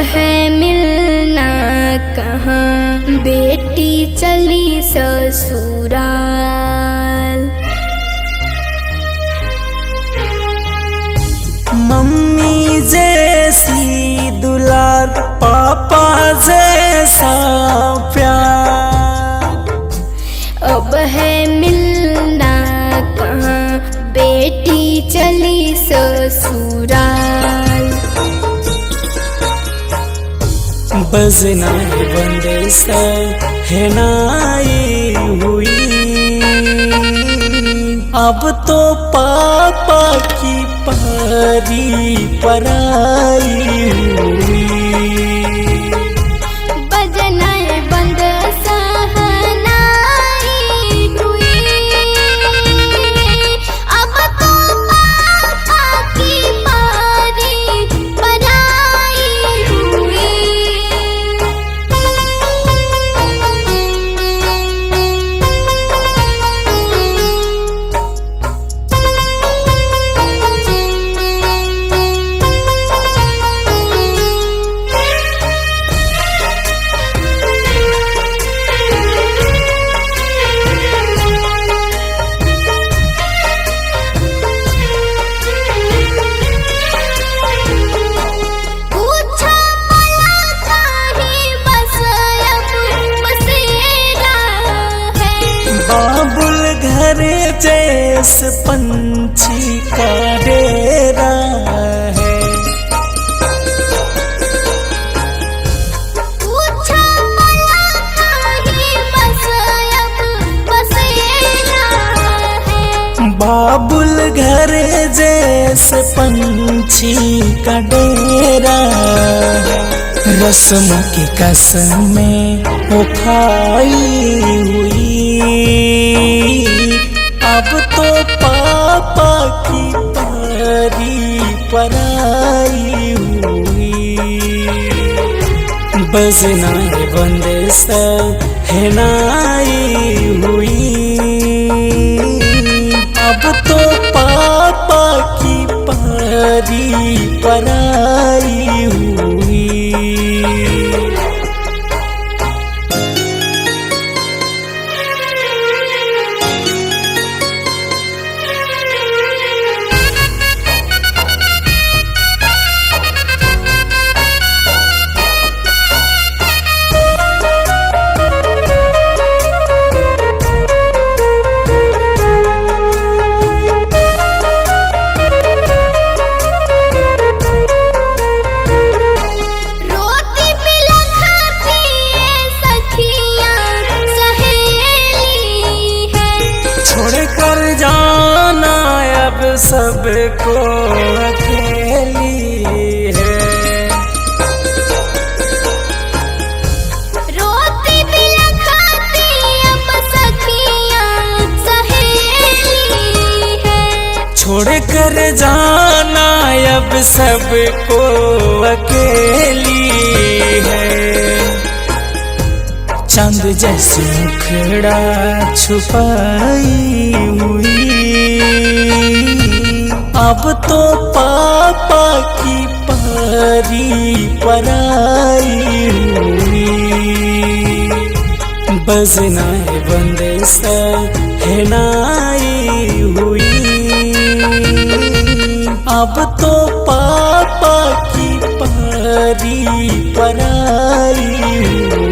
है मिलना कहाँ, बेटी चली ससुराल। मम्मी जैसी दुलार, पापा जैसा प्यार। अब है मिलना कहाँ, बेटी चली ससुराल। बजना बंदे से है नाई हुई, अब तो पापा की परी पराई हुई। बजना बंद सहनाई हुई, अब तो पापा की परी पराई हुई। बाबुल घर जैसे पंछी का डेरा है। बाबुल घर जैसे पंछी का डेरा है। रस्मों की कसमें वो खाई हुई, अब तो पापा की परी पराई हुई। बजना बंदे से है नाई हुई, अब तो पापा की परी पराई हुई। छोड़कर जाना अब सबको अकेली है। रोती बिलखती अब सखियां सहेली है। छोड़कर जाना अब सबको अकेली है। चांद जैसी मुखड़ा छुपाई हुई, अब तो पापा की परी पराई हुई। बजना बंदे से है नाई हुई, अब तो पापा की परी पराई हुई।